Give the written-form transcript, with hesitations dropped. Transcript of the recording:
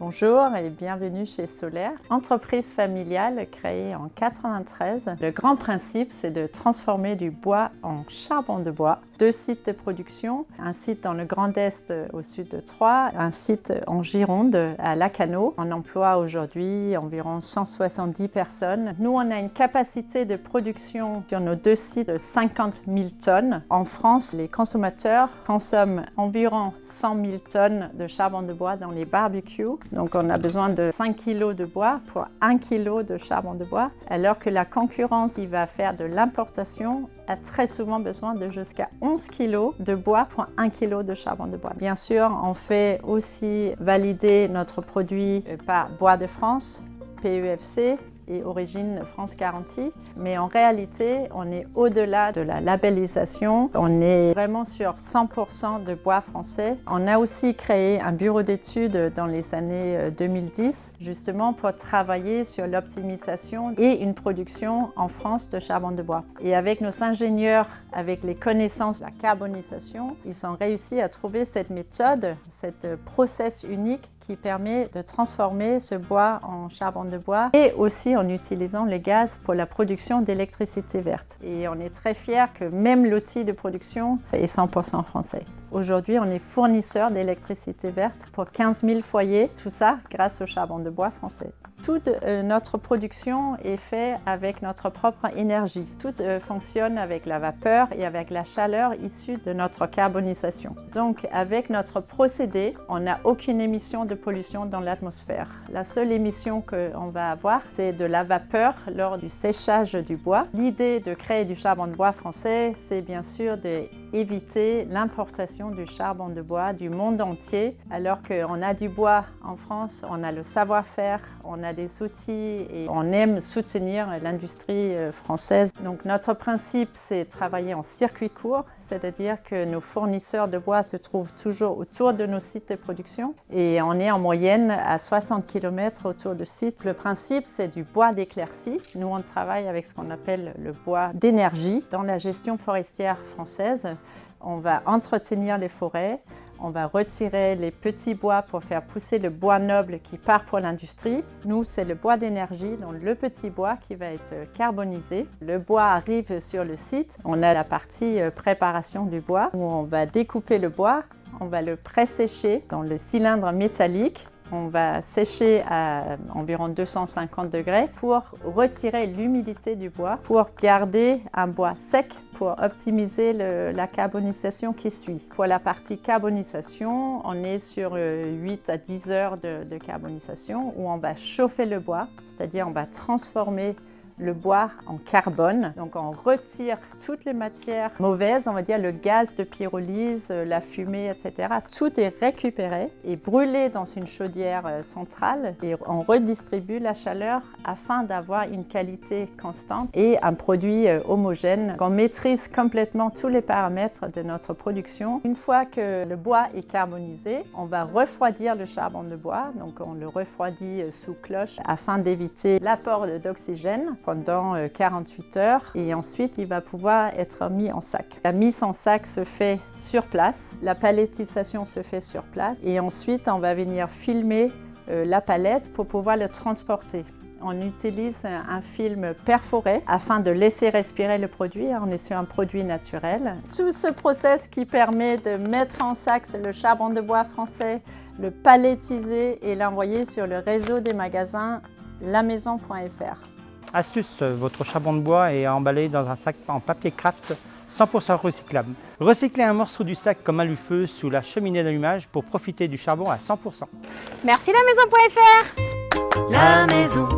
Bonjour et bienvenue chez Solaire, entreprise familiale créée en 1993. Le grand principe, c'est de transformer du bois en charbon de bois. 2 sites de production, un site dans le Grand Est au sud de Troyes, un site en Gironde à Lacanau. On emploie aujourd'hui environ 170 personnes. Nous, on a une capacité de production sur nos 2 sites de 50 000 tonnes. En France, les consommateurs consomment environ 100 000 tonnes de charbon de bois dans les barbecues. Donc on a besoin de 5 kg de bois pour 1 kg de charbon de bois, alors que la concurrence qui va faire de l'importation a très souvent besoin de jusqu'à 11 kg de bois pour 1 kg de charbon de bois. Bien sûr, on fait aussi valider notre produit par Bois de France, PEFC, et Origine France Garantie. Mais en réalité, on est au-delà de la labellisation. On est vraiment sur 100% de bois français. On a aussi créé un bureau d'études dans les années 2010, justement pour travailler sur l'optimisation et une production en France de charbon de bois. Et avec nos ingénieurs, avec les connaissances de la carbonisation, ils ont réussi à trouver cette méthode, cette process unique qui permet de transformer ce bois en charbon de bois et aussi en utilisant le gaz pour la production d'électricité verte. Et on est très fiers que même l'outil de production est 100% français. Aujourd'hui, on est fournisseur d'électricité verte pour 15 000 foyers, tout ça grâce au charbon de bois français. Toute notre production est faite avec notre propre énergie. Tout fonctionne avec la vapeur et avec la chaleur issue de notre carbonisation. Donc, avec notre procédé, on n'a aucune émission de pollution dans l'atmosphère. La seule émission qu'on va avoir, c'est de la vapeur lors du séchage du bois. L'idée de créer du charbon de bois français, c'est bien sûr d'éviter l'importation du charbon de bois du monde entier. Alors qu'on a du bois en France, on a le savoir-faire, on a des outils et on aime soutenir l'industrie française. Donc notre principe, c'est de travailler en circuit court, c'est-à-dire que nos fournisseurs de bois se trouvent toujours autour de nos sites de production et on est en moyenne à 60 km autour de sites. Le principe, c'est du bois d'éclaircie. Nous, on travaille avec ce qu'on appelle le bois d'énergie. Dans la gestion forestière française, on va entretenir les forêts, on va retirer les petits bois pour faire pousser le bois noble qui part pour l'industrie. Nous, c'est le bois d'énergie, donc le petit bois qui va être carbonisé. Le bois arrive sur le site. On a la partie préparation du bois où on va découper le bois, on va le pré-sécher dans le cylindre métallique. On va sécher à environ 250 degrés pour retirer l'humidité du bois, pour garder un bois sec, pour optimiser la carbonisation qui suit. Pour la partie carbonisation, on est sur 8 à 10 heures de carbonisation où on va chauffer le bois, c'est-à-dire on va transformer le bois en carbone. Donc on retire toutes les matières mauvaises, on va dire le gaz de pyrolyse, la fumée, etc. Tout est récupéré et brûlé dans une chaudière centrale et on redistribue la chaleur afin d'avoir une qualité constante et un produit homogène. On maîtrise complètement tous les paramètres de notre production. Une fois que le bois est carbonisé, on va refroidir le charbon de bois. Donc on le refroidit sous cloche afin d'éviter l'apport d'oxygène pendant 48 heures et ensuite il va pouvoir être mis en sac. La mise en sac se fait sur place, la palettisation se fait sur place et ensuite on va venir filmer la palette pour pouvoir le transporter. On utilise un film perforé afin de laisser respirer le produit. On est sur un produit naturel. Tout ce process qui permet de mettre en sac le charbon de bois français, le palettiser et l'envoyer sur le réseau des magasins lamaison.fr. Astuce, votre charbon de bois est emballé dans un sac en papier craft 100% recyclable. Recyclez un morceau du sac comme allume-feu sous la cheminée d'allumage pour profiter du charbon à 100%. Merci lamaison.fr. Lamaison.fr